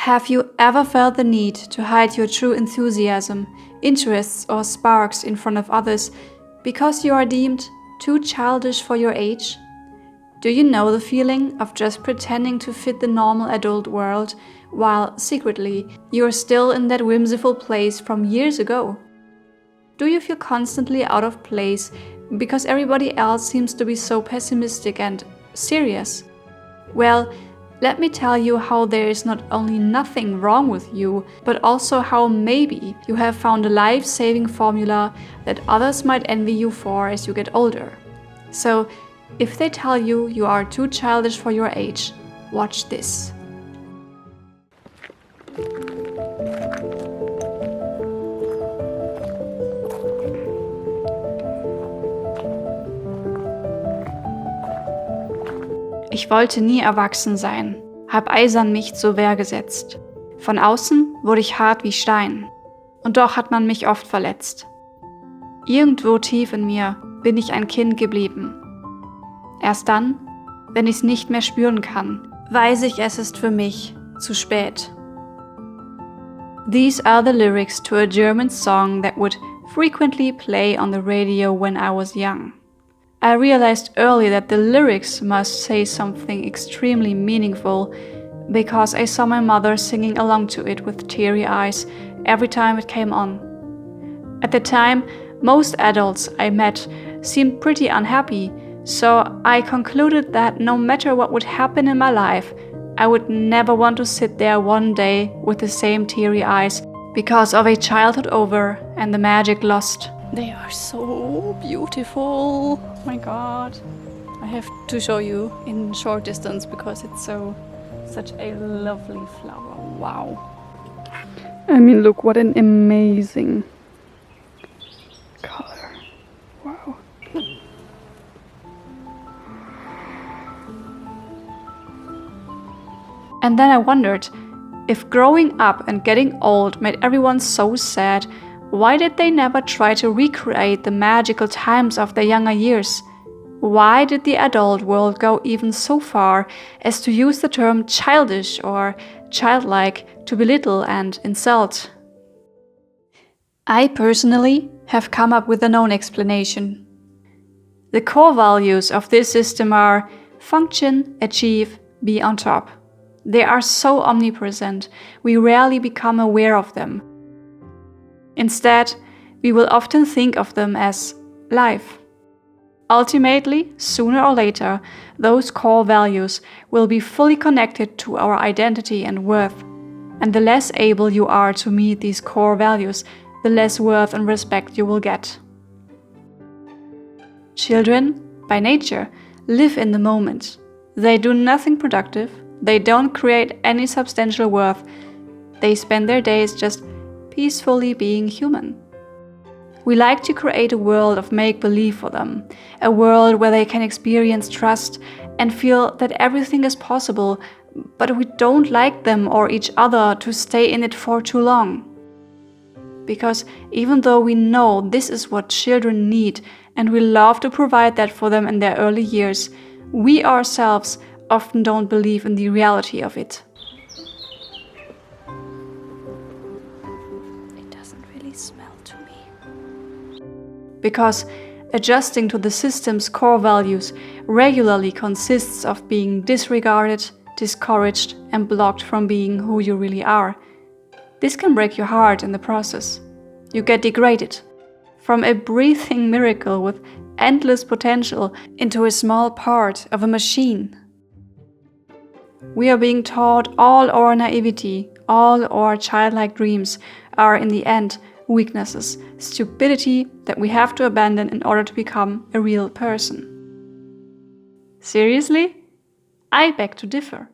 Have you ever felt the need to hide your true enthusiasm, interests, or sparks in front of others because you are deemed too childish for your age? Do you know the feeling of just pretending to fit the normal adult world while secretly you are still in that whimsical place from years ago? Do you feel constantly out of place because everybody else seems to be so pessimistic and serious? Well, let me tell you how there is not only nothing wrong with you, but also how maybe you have found a life-saving formula that others might envy you for as you get older. So, if they tell you you are too childish for your age, watch this. Ich wollte nie erwachsen sein, hab eisern mich zur Wehr gesetzt. Von außen wurde ich hart wie Stein, und doch hat man mich oft verletzt. Irgendwo tief in mir bin ich ein Kind geblieben. Erst dann, wenn ich's nicht mehr spüren kann, weiß ich, es ist für mich zu spät. These are the lyrics to a German song that would frequently play on the radio when I was young. I realized early that the lyrics must say something extremely meaningful because I saw my mother singing along to it with teary eyes every time it came on. At the time, most adults I met seemed pretty unhappy, so I concluded that no matter what would happen in my life, I would never want to sit there one day with the same teary eyes because of a childhood over and the magic lost. They are so beautiful. Oh my god. I have to show you in short distance because it's such a lovely flower. Wow. I mean, look what an amazing color. Wow. And then I wondered, if growing up and getting old made everyone so sad, why did they never try to recreate the magical times of their younger years? Why did the adult world go even so far as to use the term childish or childlike to belittle and insult? I personally have come up with a known explanation. The core values of this system are function, achieve, be on top. They are so omnipresent, we rarely become aware of them. Instead, we will often think of them as life. Ultimately, sooner or later, those core values will be fully connected to our identity and worth. And the less able you are to meet these core values, the less worth and respect you will get. Children, by nature, live in the moment. They do nothing productive. They don't create any substantial worth. They spend their days just peacefully being human. We like to create a world of make-believe for them, a world where they can experience trust and feel that everything is possible, but we don't like them or each other to stay in it for too long. Because even though we know this is what children need and we love to provide that for them in their early years, we ourselves often don't believe in the reality of it. Smell to me. Because adjusting to the system's core values regularly consists of being disregarded, discouraged, and blocked from being who you really are. This can break your heart in the process. You get degraded from a breathing miracle with endless potential into a small part of a machine. We are being taught all our naivety, all our childlike dreams are in the end weaknesses, stupidity that we have to abandon in order to become a real person. Seriously? I beg to differ.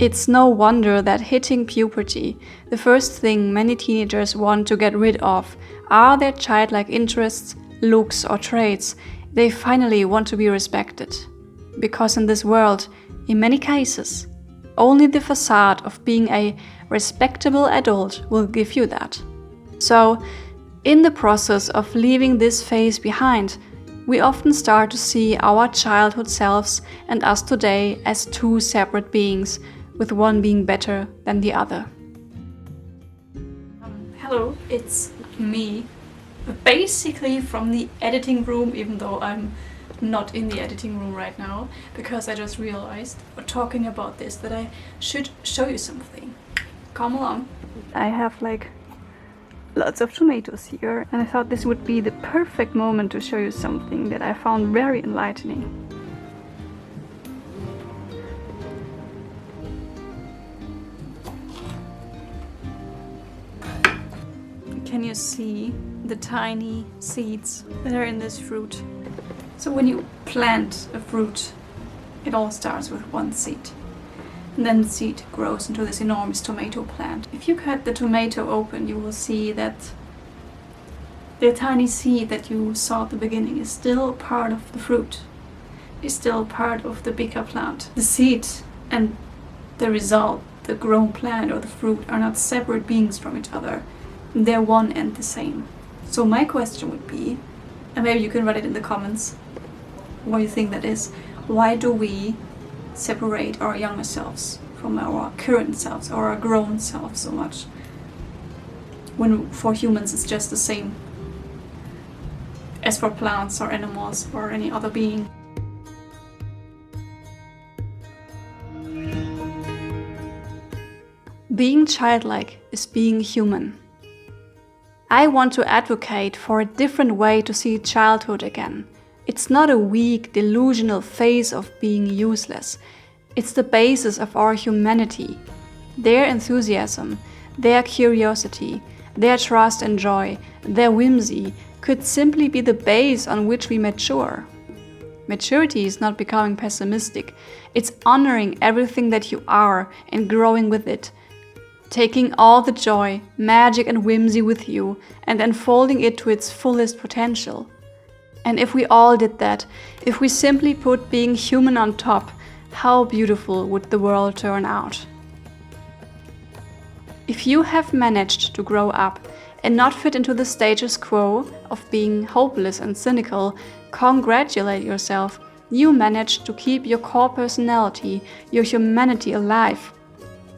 It's no wonder that hitting puberty, the first thing many teenagers want to get rid of are their childlike interests, looks or traits. They finally want to be respected. Because in this world, in many cases, Only the facade of being a respectable adult will give you that. So, in the process of leaving this phase behind, we often start to see our childhood selves and us today as two separate beings, with one being better than the other. Hello, it's me. Basically from the editing room, even though I'm not in the editing room right now, because I just realized, talking about this, that I should show you something. Come along. I have like lots of tomatoes here, and I thought this would be the perfect moment to show you something that I found very enlightening. Can you see the tiny seeds that are in this fruit? So when you plant a fruit, it all starts with one seed. And then the seed grows into this enormous tomato plant. If you cut the tomato open, you will see that the tiny seed that you saw at the beginning is still part of the fruit, is still part of the bigger plant. The seed and the result, the grown plant or the fruit, are not separate beings from each other. They're one and the same. So my question would be, and maybe you can write it in the comments, what you think that is. Why do we separate our younger selves from our current selves or our grown selves so much, when for humans it's just the same as for plants or animals or any other being? Being childlike is being human. I want to advocate for a different way to see childhood again. It's not a weak, delusional phase of being useless. It's the basis of our humanity. Their enthusiasm, their curiosity, their trust and joy, their whimsy could simply be the base on which we mature. Maturity is not becoming pessimistic. It's honoring everything that you are and growing with it. Taking all the joy, magic and whimsy with you and unfolding it to its fullest potential. And if we all did that, if we simply put being human on top, how beautiful would the world turn out? If you have managed to grow up and not fit into the status quo of being hopeless and cynical, congratulate yourself. You managed to keep your core personality, your humanity alive.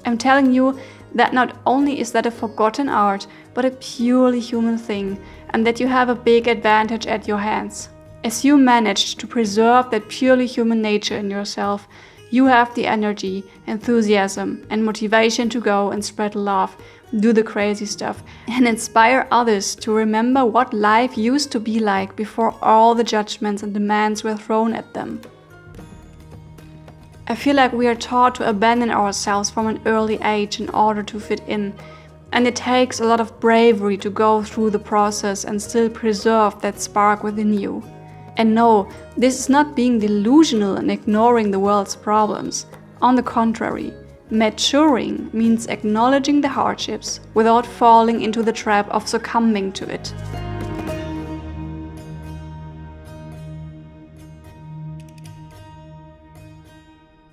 I'm telling you that not only is that a forgotten art, but a purely human thing, and that you have a big advantage at your hands. As you managed to preserve that purely human nature in yourself, you have the energy, enthusiasm, and motivation to go and spread love, do the crazy stuff, and inspire others to remember what life used to be like before all the judgments and demands were thrown at them. I feel like we are taught to abandon ourselves from an early age in order to fit in, and it takes a lot of bravery to go through the process and still preserve that spark within you. And no, this is not being delusional and ignoring the world's problems. On the contrary, maturing means acknowledging the hardships without falling into the trap of succumbing to it.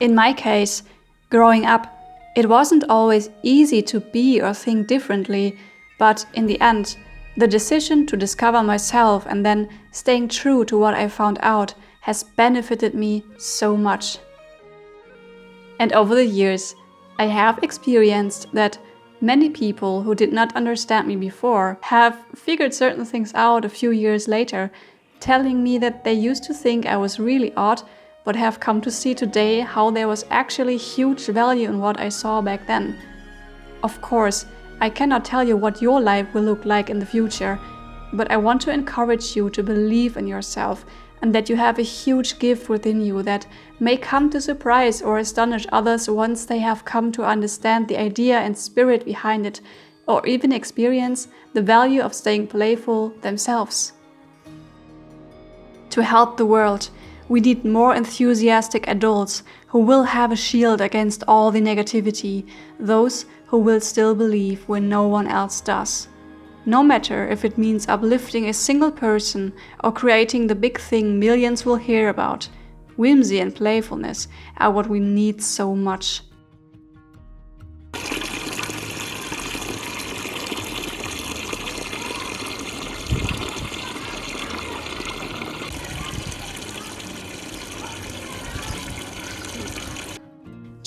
In my case, growing up, it wasn't always easy to be or think differently, but in the end, the decision to discover myself and then staying true to what I found out has benefited me so much. And over the years, I have experienced that many people who did not understand me before have figured certain things out a few years later, telling me that they used to think I was really odd, but have come to see today how there was actually huge value in what I saw back then. Of course, I cannot tell you what your life will look like in the future, but I want to encourage you to believe in yourself and that you have a huge gift within you that may come to surprise or astonish others once they have come to understand the idea and spirit behind it, or even experience the value of staying playful themselves. To help the world, we need more enthusiastic adults who will have a shield against all the negativity, those who will still believe when no one else does. No matter if it means uplifting a single person or creating the big thing millions will hear about, whimsy and playfulness are what we need so much.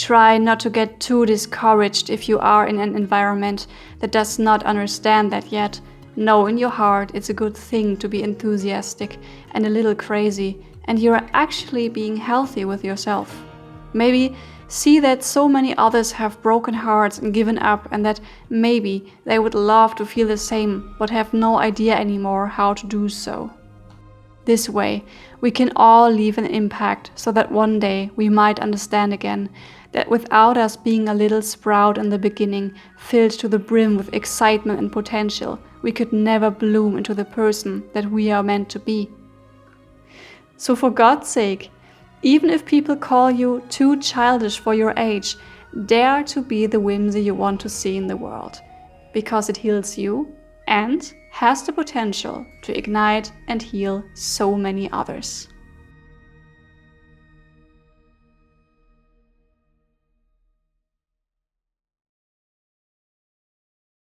Try not to get too discouraged if you are in an environment that does not understand that yet. Know in your heart it's a good thing to be enthusiastic and a little crazy, and you're actually being healthy with yourself. Maybe see that so many others have broken hearts and given up, and that maybe they would love to feel the same but have no idea anymore how to do so. This way, we can all leave an impact so that one day we might understand again that without us being a little sprout in the beginning, filled to the brim with excitement and potential, we could never bloom into the person that we are meant to be. So for God's sake, even if people call you too childish for your age, dare to be the whimsy you want to see in the world, because it heals you and has the potential to ignite and heal so many others.